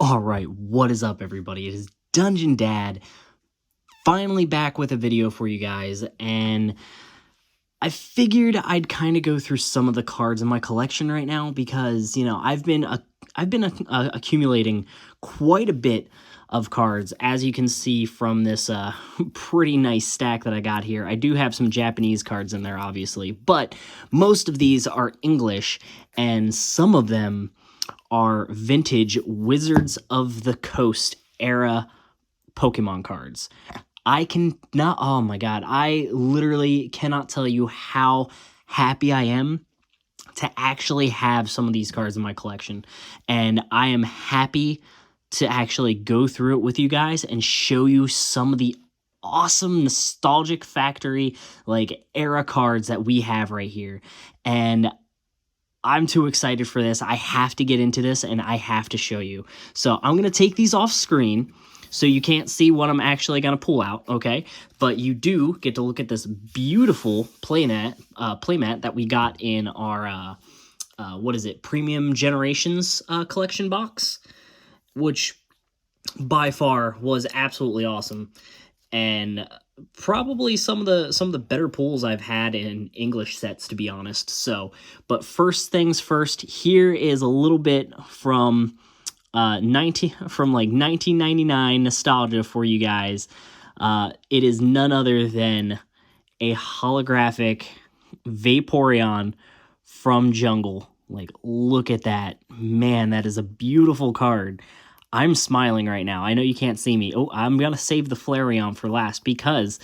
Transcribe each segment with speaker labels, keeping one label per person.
Speaker 1: Alright, what is up everybody? It is Dungeon Dad, finally back with a video for you guys, and I figured I'd kind of go through some of the cards in my collection right now because, I've been accumulating quite a bit of cards, as you can see from this pretty nice stack that I got here. I do have some Japanese cards in there, obviously, but most of these are English, and some of them are vintage Wizards of the Coast era Pokemon cards. Oh my god, I literally cannot tell you how happy I am to actually have some of these cards in my collection. And I am happy to actually go through it with you guys and show you some of the awesome nostalgic factory era cards that we have right here. And I'm too excited for this. I have to get into this and I have to show you. So I'm going to take these off screen so you can't see what I'm actually going to pull out, okay? But you do get to look at this beautiful playmat that we got in our, Premium Generations collection box, which by far was absolutely awesome. And probably some of the better pulls I've had in English sets, to be honest. So, but first things first, here is a little bit from 1999 nostalgia for you guys. It is none other than a holographic Vaporeon from Jungle. Like, look at that. Man, that is a beautiful card. I'm smiling right now. I know you can't see me. Oh, I'm going to save the Flareon for last because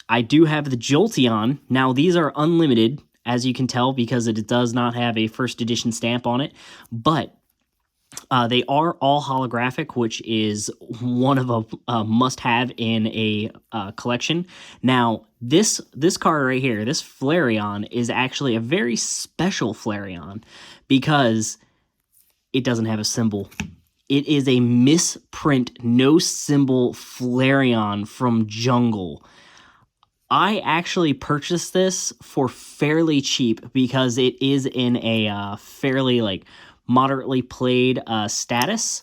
Speaker 1: I do have the Jolteon. Now, these are unlimited, as you can tell, because it does not have a first edition stamp on it. But they are all holographic, which is one of a must-have in a collection. Now, this card right here, this Flareon, is actually a very special Flareon because it doesn't have a symbol. It is a misprint, no symbol Flareon from Jungle. I actually purchased this for fairly cheap because it is in a fairly moderately played status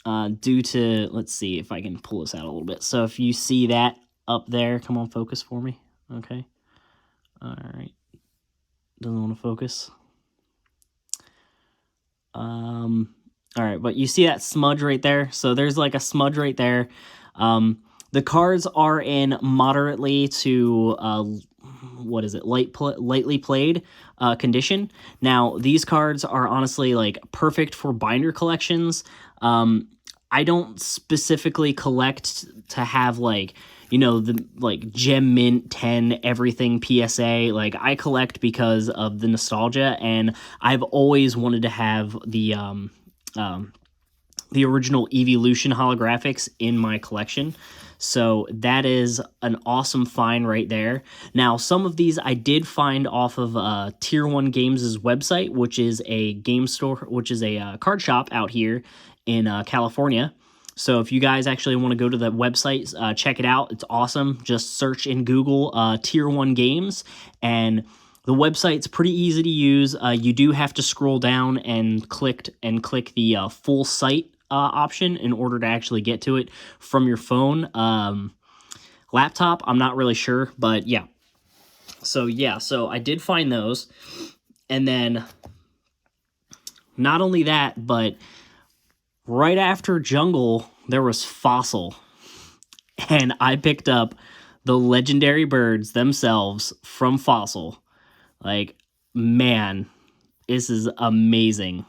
Speaker 1: due to, let's see if I can pull this out a little bit. So if you see that up there, come on, focus for me. Okay. All right. Doesn't want to focus. All right, but you see that smudge right there? So there's like a smudge right there. The cards are in moderately to, lightly played condition. Now, these cards are honestly perfect for binder collections. I don't specifically collect to have the Gem Mint 10 everything PSA. I collect because of the nostalgia, and I've always wanted to have the original Evolution holographics in my collection. So that is an awesome find right there. Now, some of these I did find off of Tier 1 Games' website, which is a game store, which is a card shop out here in California. So if you guys actually want to go to the website, check it out. It's awesome. Just search in Google Tier 1 Games, and the website's pretty easy to use. You do have to scroll down and click the full site option in order to actually get to it from your phone. Laptop, I'm not really sure, but yeah. So I did find those. And then not only that, but right after Jungle, there was Fossil. And I picked up the legendary birds themselves from Fossil. Man, this is amazing.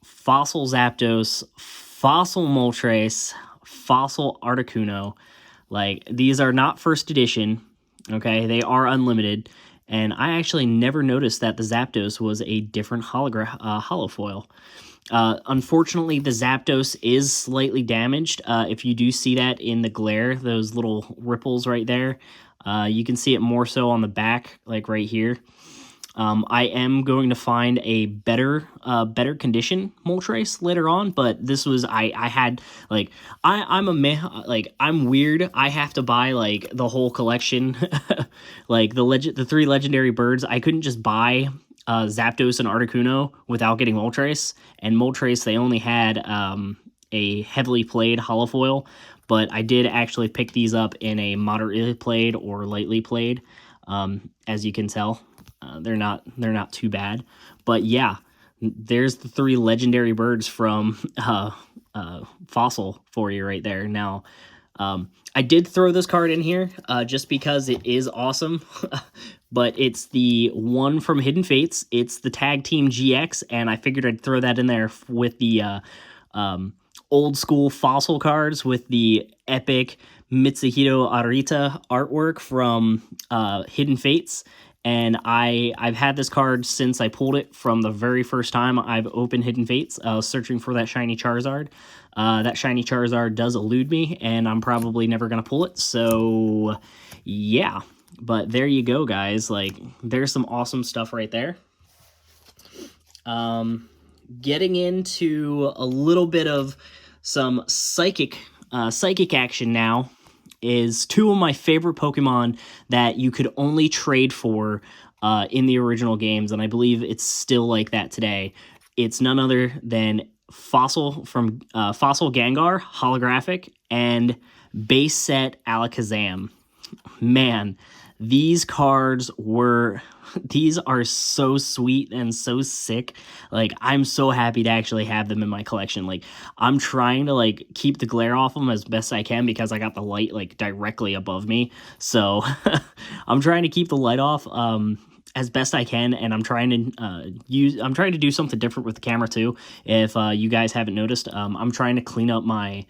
Speaker 1: Fossil Zapdos, Fossil Moltres, Fossil Articuno. These are not first edition, okay? They are unlimited, and I actually never noticed that the Zapdos was a different holofoil. Unfortunately, the Zapdos is slightly damaged. If you do see that in the glare, those little ripples right there, you can see it more so on the back, right here. I am going to find a better condition Moltres later on, but this was, I'm weird. I have to buy the whole collection, the 3 legendary birds. I couldn't just buy Zapdos and Articuno without getting Moltres. And Moltres, they only had a heavily played holofoil, but I did actually pick these up in a moderately played or lightly played. As you can tell, they're not too bad. But yeah, there's the 3 legendary birds from Fossil for you right there. Now, I did throw this card in here just because it is awesome, but it's the one from Hidden Fates. It's the Tag Team GX, and I figured I'd throw that in there with the old school Fossil cards with the epic Mitsuhito Arita artwork from Hidden Fates. And I've had this card since I pulled it from the very first time I've opened Hidden Fates. I was searching for that shiny Charizard. That shiny Charizard does elude me, and I'm probably never going to pull it. So, yeah. But there you go, guys. Like, there's some awesome stuff right there. Getting into a little bit of some psychic action now is 2 of my favorite Pokemon that you could only trade for in the original games, and I believe it's still like that today. It's none other than Fossil from Fossil Gengar Holographic and base set Alakazam. Man, these cards these are so sweet and so sick. Like, I'm so happy to actually have them in my collection. Like, I'm trying to, like, keep the glare off them as best I can because I got the light, like, directly above me. So, I'm trying to keep the light off as best I can, and I'm trying to do something different with the camera, too. If you guys haven't noticed, I'm trying to clean up my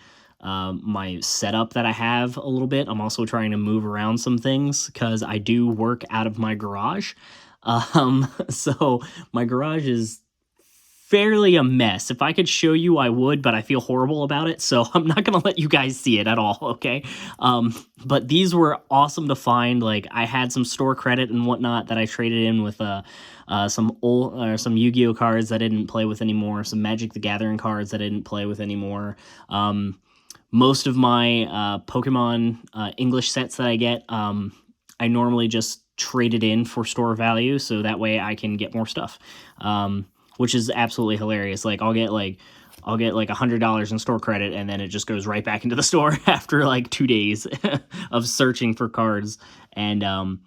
Speaker 1: setup that I have a little bit. I'm also trying to move around some things because I do work out of my garage. So my garage is fairly a mess. If I could show you, I would, but I feel horrible about it, so I'm not gonna let you guys see it at all, okay? But these were awesome to find. Like, I had some store credit and whatnot that I traded in with some Yu-Gi-Oh cards that I didn't play with anymore, some Magic the Gathering cards that I didn't play with anymore. Most of my Pokemon English sets that I get, I normally just trade it in for store value, so that way I can get more stuff, which is absolutely hilarious. Like, I'll get like $100 in store credit, and then it just goes right back into the store after like 2 days of searching for cards. And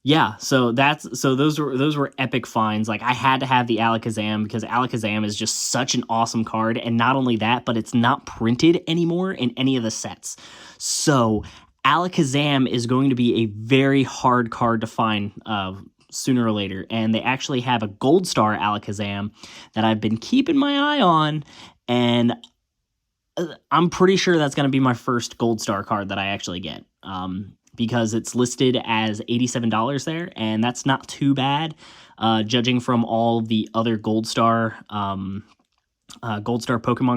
Speaker 1: yeah, so those were epic finds. Like, I had to have the Alakazam because Alakazam is just such an awesome card, and not only that, but it's not printed anymore in any of the sets. So Alakazam is going to be a very hard card to find sooner or later, and they actually have a Gold Star Alakazam that I've been keeping my eye on, and I'm pretty sure that's going to be my first Gold Star card that I actually get. Because it's listed as $87 there, and that's not too bad, judging from all the other Gold Star Pokemon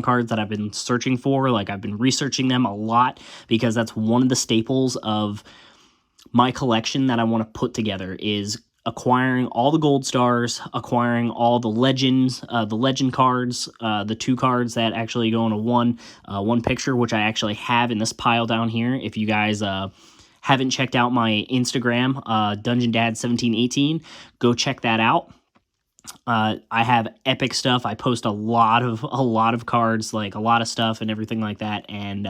Speaker 1: cards that I've been searching for. Like, I've been researching them a lot because that's one of the staples of my collection that I want to put together is acquiring all the Gold Stars, acquiring all the legends, the legend cards, the 2 cards that actually go into one picture, which I actually have in this pile down here. If you guys haven't checked out my Instagram, DungeonDad1718, go check that out. I have epic stuff. I post a lot of cards, like a lot of stuff and everything like that. And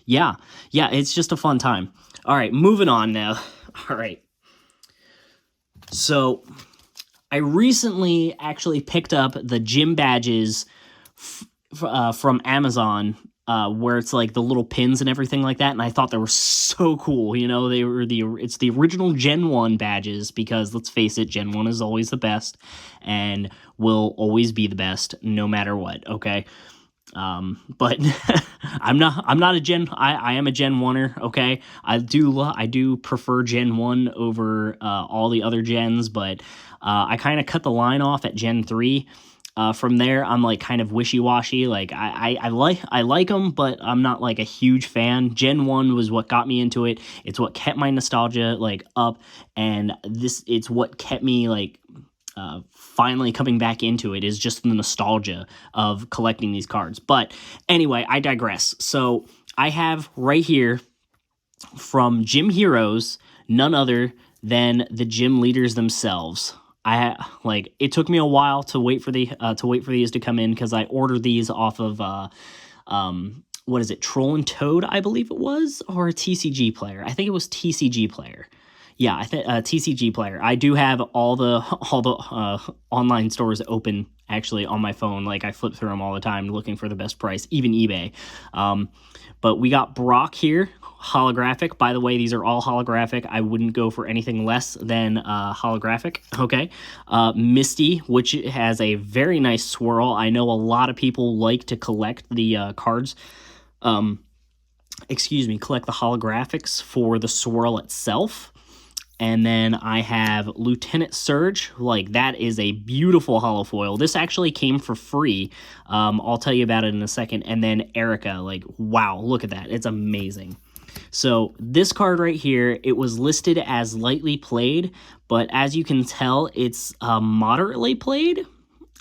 Speaker 1: yeah, it's just a fun time. All right, moving on now. All right. So I recently actually picked up the gym badges from Amazon, where it's like the little pins and everything like that, and I thought they were so cool. You know, it's the original Gen 1 badges, because let's face it, Gen 1 is always the best and will always be the best no matter what, okay? But I'm not a Gen, I am a Gen 1er, okay? I do prefer Gen 1 over all the other gens, but I kind of cut the line off at Gen 3. From there, I'm like kind of wishy-washy. Like, I like them, but I'm not like a huge fan. Gen 1 was what got me into it. It's what kept my nostalgia like up, and it's what kept me like finally coming back into it, is just the nostalgia of collecting these cards. But anyway, I digress. So I have right here from Gym Heroes, none other than the gym leaders themselves. it took me a while to wait for these to come in, because I ordered these off of what is it, Troll and Toad, I believe it was, or a TCG Player. I think it was TCG Player. Yeah, I think TCG Player. I do have all the online stores open actually on my phone. Like, I flip through them all the time looking for the best price, even eBay. But we got Brock here, holographic. By the way, these are all holographic. I wouldn't go for anything less than holographic. Okay. Misty, which has a very nice swirl. I know a lot of people like to collect the cards. Collect the holographics for the swirl itself. And then I have Lieutenant Surge. Like, that is a beautiful holofoil. This actually came for free. I'll tell you about it in a second. And then Erica, like, wow, look at that. It's amazing. So this card right here, it was listed as lightly played, but as you can tell, it's moderately played,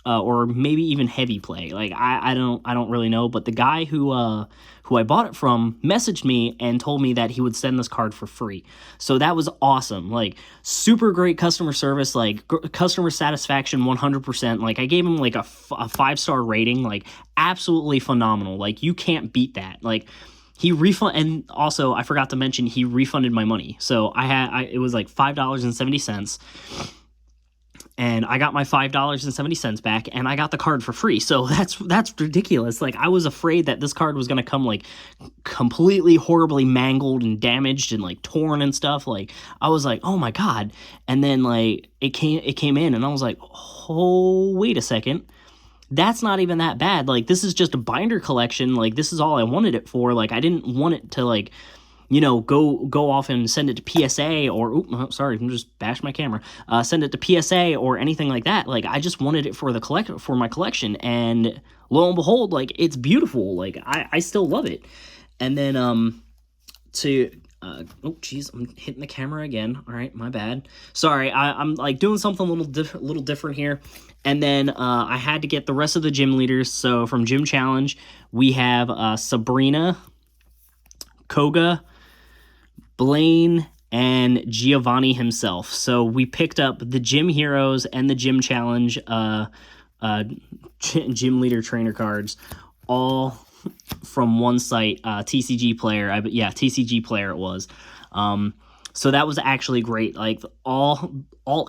Speaker 1: or maybe even heavy play. Like, I don't really know, but the guy who I bought it from messaged me and told me that he would send this card for free. So that was awesome. Like, super great customer service, like customer satisfaction 100%. Like, I gave him like a 5-star rating, like absolutely phenomenal. Like, you can't beat that. Like, he and also I forgot to mention, he refunded my money. So it was like $5.70. And I got my $5.70 back, and I got the card for free. So that's ridiculous. Like, I was afraid that this card was going to come, like, completely horribly mangled and damaged and, like, torn and stuff. Like, I was like, oh my God. And then, like, it came in, and I was like, oh, wait a second. That's not even that bad. Like, this is just a binder collection. Like, this is all I wanted it for. Like, I didn't want it to, like, you know, go off and send it to PSA or, sorry, I'm just bash my camera. Send it to PSA or anything like that. Like, I just wanted it for my collection, and lo and behold, like, it's beautiful. Like, I still love it. And then oh geez, I'm hitting the camera again. All right, my bad. Sorry, I'm like doing something a little different here. And then I had to get the rest of the gym leaders. So from Gym Challenge, we have Sabrina, Koga, Blaine, and Giovanni himself. So we picked up the Gym Heroes and the Gym Challenge gym leader trainer cards, all from one site, TCG Player. TCG Player it was. So that was actually great. Like, all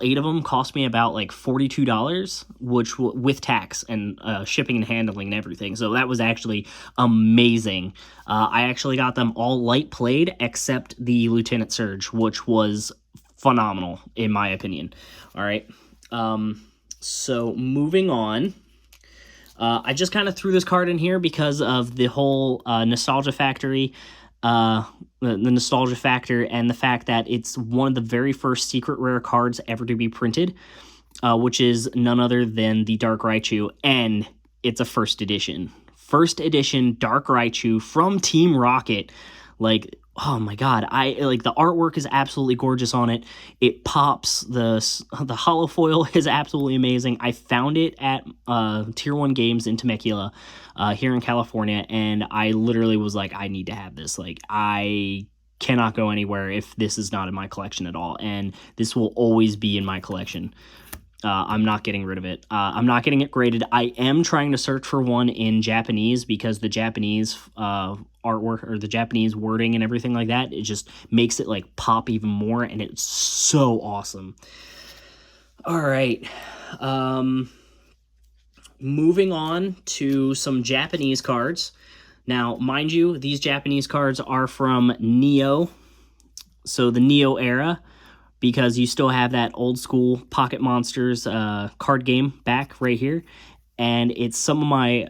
Speaker 1: 8 of them cost me about like $42, which with tax and shipping and handling and everything. So that was actually amazing. I actually got them all light played except the Lieutenant Surge, which was phenomenal in my opinion. All right. So moving on. I just kind of threw this card in here because of the whole nostalgia factory. The nostalgia factor and the fact that it's one of the very first secret rare cards ever to be printed, which is none other than the Dark Raichu, and it's a first edition Dark Raichu from Team Rocket. Like, oh my God, the artwork is absolutely gorgeous on it. It pops. The holofoil is absolutely amazing. I found it at Tier 1 Games in Temecula, here in California, and I literally was like, I need to have this. Like, I cannot go anywhere if this is not in my collection at all, and this will always be in my collection. I'm not getting rid of it. I'm not getting it graded. I am trying to search for one in Japanese, because the Japanese artwork or the Japanese wording and everything like that, it just makes it like pop even more, and it's so awesome. All right. Moving on to some Japanese cards. Now, mind you, these Japanese cards are from Neo. So the Neo era, because you still have that old school Pocket Monsters card game back right here. And it's some of my,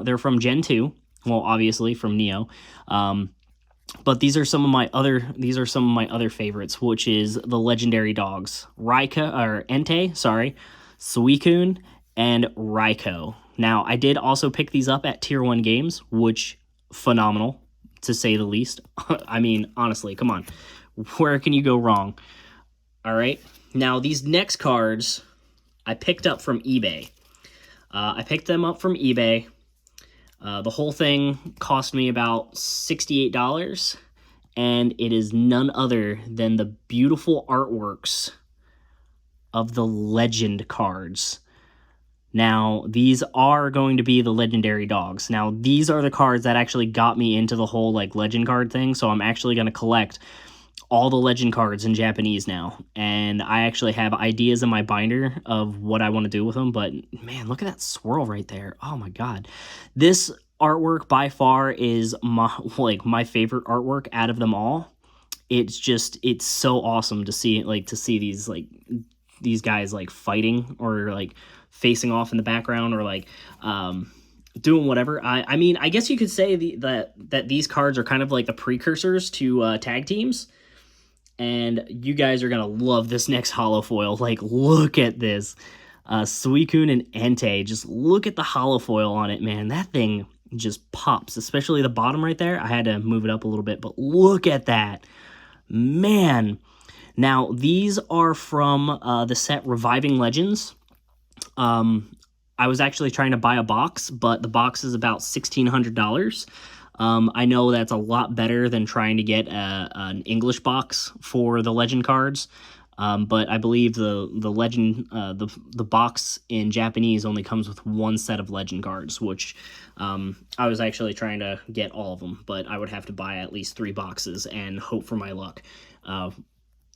Speaker 1: they're from Gen 2. Well, obviously from Neo. But these are some of my other favorites, which is the legendary dogs. Entei, Suicune, and Raikou. Now, I did also pick these up at Tier 1 Games, which, phenomenal, to say the least. I mean, honestly, come on. Where can you go wrong? All right. Now, these next cards I picked up from eBay. I picked them up from eBay. The whole thing cost me about $68, and it is none other than the beautiful artworks of the legend cards. Now, these are going to be the legendary dogs. Now, these are the cards that actually got me into the whole, like, legend card thing, so I'm actually going to collect all the legend cards in Japanese now, and I actually have ideas in my binder of what I want to do with them, but, man, look at that swirl right there. Oh, my God. This artwork, by far, is my favorite artwork out of them all. It's so awesome to see, these guys, like, fighting or, like, facing off in the background or, like, doing whatever. I mean, I guess you could say that these cards are kind of like the precursors to tag teams, and you guys are going to love this next holo foil. Like, look at this. Suicune and Entei, just look at the holo foil on it, man. That thing just pops, especially the bottom right there. I had to move it up a little bit, but look at that. Man. Now, these are from the set Reviving Legends. I was actually trying to buy a box, but the box is about $1,600. I know that's a lot better than trying to get an English box for the legend cards. But I believe the legend the box in Japanese only comes with one set of legend cards, which I was actually trying to get all of them, but I would have to buy at least 3 boxes and hope for my luck.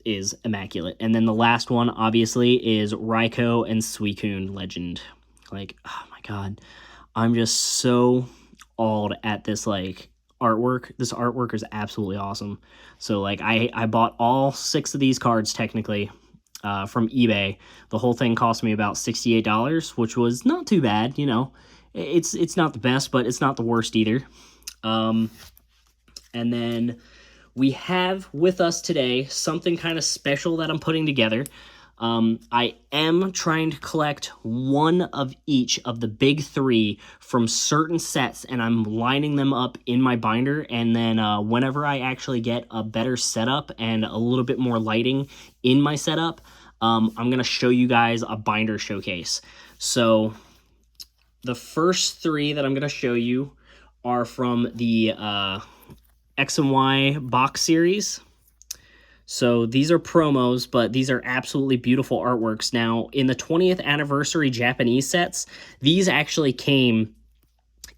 Speaker 1: Is immaculate. And then the last one, obviously, is Raichu and Suicune Legend. Like, oh my God. I'm just so awed at this, like, artwork. This artwork is absolutely awesome. So, like, I bought all 6 of these cards, technically, from eBay. The whole thing cost me about $68, which was not too bad, you know. It's not the best, but it's not the worst either. And then we have with us today something kind of special that I'm putting together. I am trying to collect one of each of the big 3 from certain sets, and I'm lining them up in my binder, and then whenever I actually get a better setup and a little bit more lighting in my setup, I'm going to show you guys a binder showcase. So the first 3 that I'm going to show you are from the X and Y box series. So these are promos, but these are absolutely beautiful artworks. Now, in the 20th anniversary Japanese sets, these actually came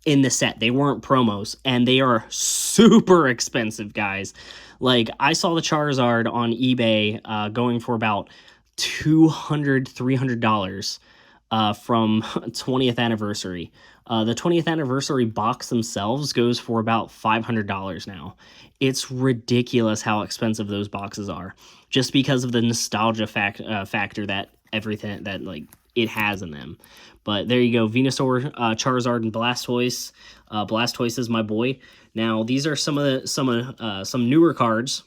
Speaker 1: in the set. They weren't promos, and they are super expensive, guys. Like, I saw the Charizard on eBay going for about $200, $300 from 20th anniversary. The 20th anniversary box themselves goes for about $500 now. It's ridiculous how expensive those boxes are, just because of the nostalgia factor that everything that, like, it has in them. But there you go, Venusaur, Charizard, and Blastoise. Blastoise is my boy. Now, these are some newer cards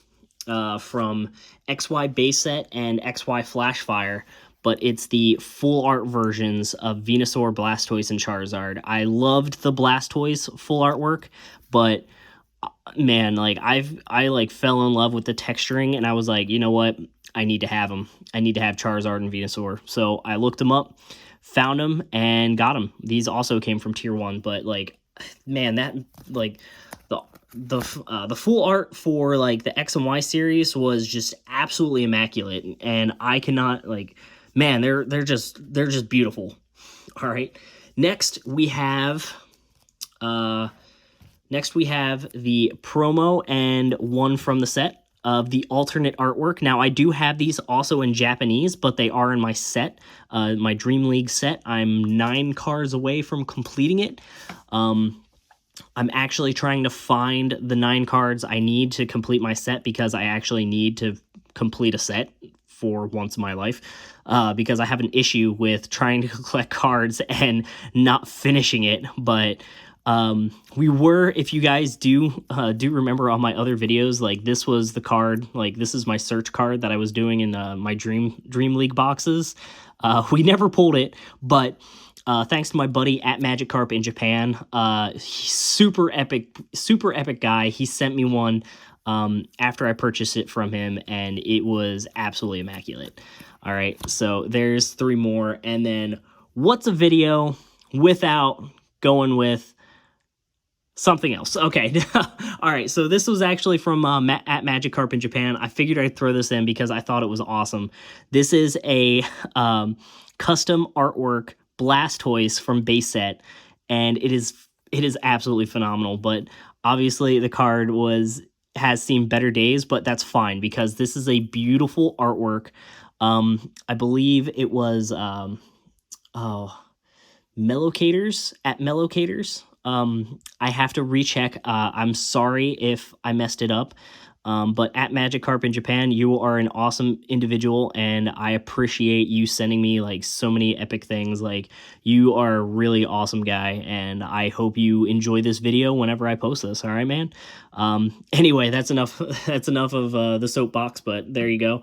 Speaker 1: from XY base set and XY Flash Fire, but it's the full art versions of Venusaur, Blastoise, and Charizard. I loved the Blastoise full artwork, but man, like, I like fell in love with the texturing, and I was like, you know what? I need to have them. I need to have Charizard and Venusaur. So I looked them up, found them, and got them. These also came from Tier 1, but, like, man, that, like, the full art for, like, the X and Y series was just absolutely immaculate, and I cannot, like, man, they're just beautiful. All right. Next we have the promo and one from the set of the alternate artwork. Now, I do have these also in Japanese, but they are in my set, my Dream League set. I'm 9 cards away from completing it. I'm actually trying to find the 9 cards I need to complete my set, because I actually need to complete a set for once in my life, because I have an issue with trying to collect cards and not finishing it. But we were, if you guys do remember on my other videos, like, this was the card, like, this is my search card that I was doing in my Dream League boxes. We never pulled it, but thanks to my buddy at Magikarp in Japan, super epic guy. He sent me one after I purchased it from him, and it was absolutely immaculate. All right, so there's 3 more, and then what's a video without going with something else. Okay. All right. So this was actually from at Magikarp in Japan. I figured I'd throw this in because I thought it was awesome. This is a custom artwork Blastoise from base set, and it is absolutely phenomenal. But obviously the card has seen better days, but that's fine because this is a beautiful artwork. I believe it was Mellowcators at Mellowcators. I have to recheck. I'm sorry if I messed it up. But at Magikarp in Japan, you are an awesome individual, and I appreciate you sending me like so many epic things. Like, you are a really awesome guy, and I hope you enjoy this video whenever I post this. All right, man. Anyway, that's enough. That's enough of the soapbox. But there you go.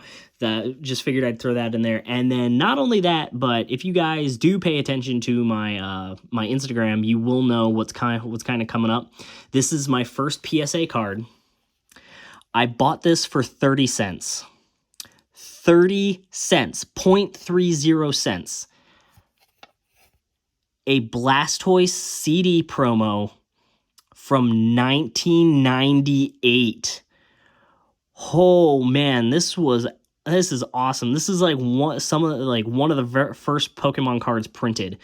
Speaker 1: Just figured I'd throw that in there. And then not only that, but if you guys do pay attention to my my Instagram, you will know what's kind of coming up. This is my first PSA card. I bought this for 30 cents. 30 cents. 0.30 cents. A Blastoise CD promo from 1998. Oh man, this is awesome. This is like one of the first Pokemon cards printed.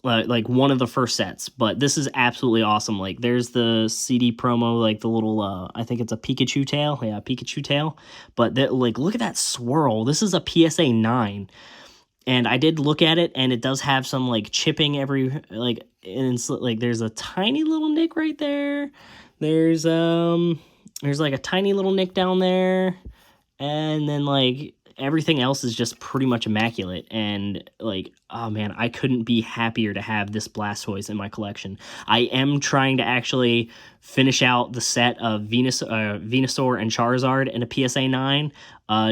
Speaker 1: Like one of the first sets, but this is absolutely awesome. Like, there's the CD promo, like the little I think it's a Pikachu tail. Yeah, Pikachu tail. But like, look at that swirl. This is a PSA 9. And I did look at it, and it does have some like chipping and it's like there's a tiny little nick right there. There's like a tiny little nick down there, and then like everything else is just pretty much immaculate. And like, oh man, I couldn't be happier to have this Blastoise in my collection. I am trying to actually finish out the set of Venusaur and Charizard in a PSA 9,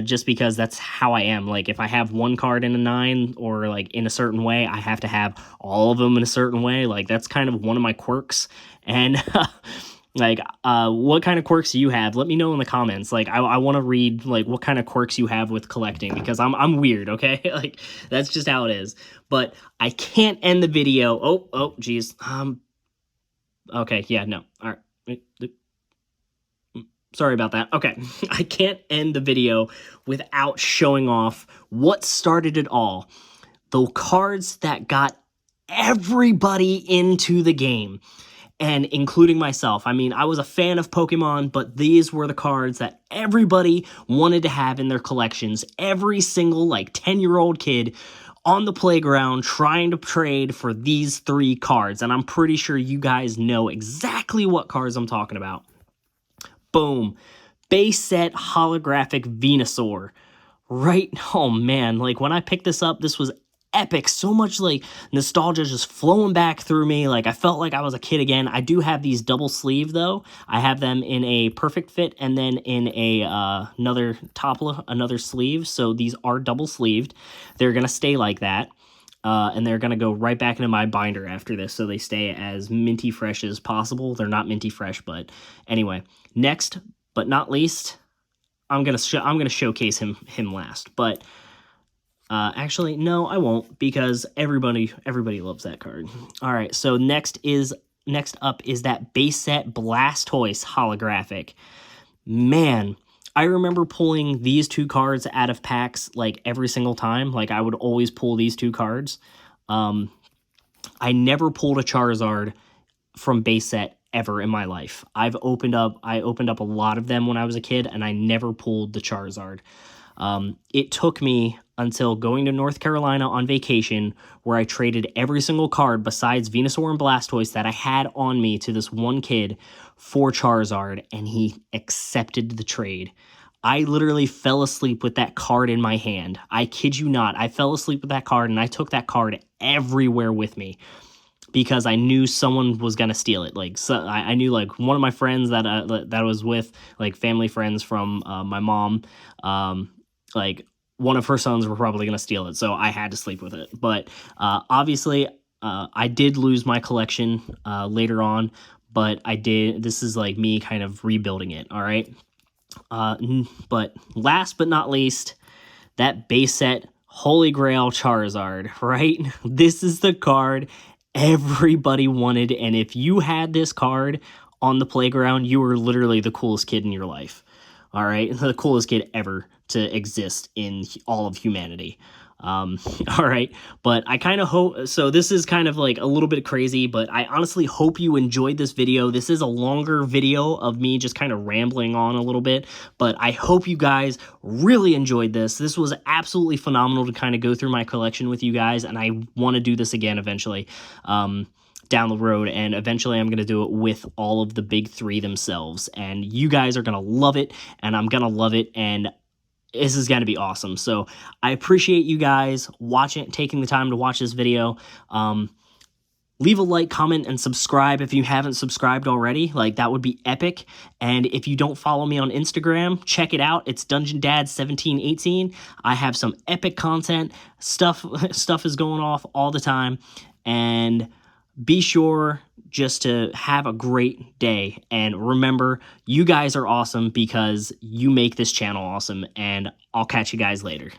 Speaker 1: just because that's how I am. Like, if I have one card in a 9 or like in a certain way, I have to have all of them in a certain way. Like, that's kind of one of my quirks. And like, what kind of quirks do you have? Let me know in the comments. Like, I want to read like what kind of quirks you have with collecting, because I'm weird, okay? Like, that's just how it is. But I can't end the video. Oh, geez. Okay, yeah, no. All right. Sorry about that. Okay, I can't end the video without showing off what started it all. The cards that got everybody into the game, and including myself. I mean, I was a fan of Pokemon, but these were the cards that everybody wanted to have in their collections. Every single, like, 10-year-old kid on the playground trying to trade for these 3 cards. And I'm pretty sure you guys know exactly what cards I'm talking about. Boom. Base set holographic Venusaur. Right? Oh, man. Like, when I picked this up, this was epic. So much like nostalgia just flowing back through me. Like, I felt like I was a kid again. I do have these double sleeve though. I have them in a perfect fit and then in a another sleeve. So these are double sleeved. They're gonna stay like that. And they're gonna go right back into my binder after this, so they stay as minty fresh as possible. They're not minty fresh, but anyway. Next but not least, I'm gonna showcase him last. But actually, no, I won't, because everybody loves that card. All right, so next up is that base set Blastoise holographic. Man, I remember pulling these 2 cards out of packs like every single time. Like, I would always pull these 2 cards. I never pulled a Charizard from base set ever in my life. I opened up a lot of them when I was a kid, and I never pulled the Charizard. It took me until going to North Carolina on vacation, where I traded every single card besides Venusaur and Blastoise that I had on me to this one kid for Charizard, and he accepted the trade. I literally fell asleep with that card in my hand. I kid you not. I fell asleep with that card, and I took that card everywhere with me, because I knew someone was gonna steal it. Like, so I knew like one of my friends that I was with, like family friends from my mom, like one of her sons were probably gonna steal it, so I had to sleep with it. But obviously, I did lose my collection later on, but I did. This is like me kind of rebuilding it. All right. But last but not least, that base set Holy Grail Charizard. Right. This is the card everybody wanted, and if you had this card on the playground, you were literally the coolest kid in your life. All right, the coolest kid ever to exist in all of humanity. All right, but I kind of hope, so this is kind of like a little bit crazy, but I honestly hope you enjoyed this video. This is a longer video of me just kind of rambling on a little bit, but I hope you guys really enjoyed this. This was absolutely phenomenal to kind of go through my collection with you guys, and I want to do this again eventually. Down the road, and eventually I'm going to do it with all of the big three themselves, and you guys are going to love it, and I'm going to love it, and this is going to be awesome. So I appreciate you guys watching, taking the time to watch this video. Leave a like, comment, and subscribe if you haven't subscribed already. Like, that would be epic. And if you don't follow me on Instagram, check it out. It's DungeonDad1718. I have some epic content. Stuff is going off all the time. And be sure just to have a great day. And remember, you guys are awesome because you make this channel awesome. And I'll catch you guys later.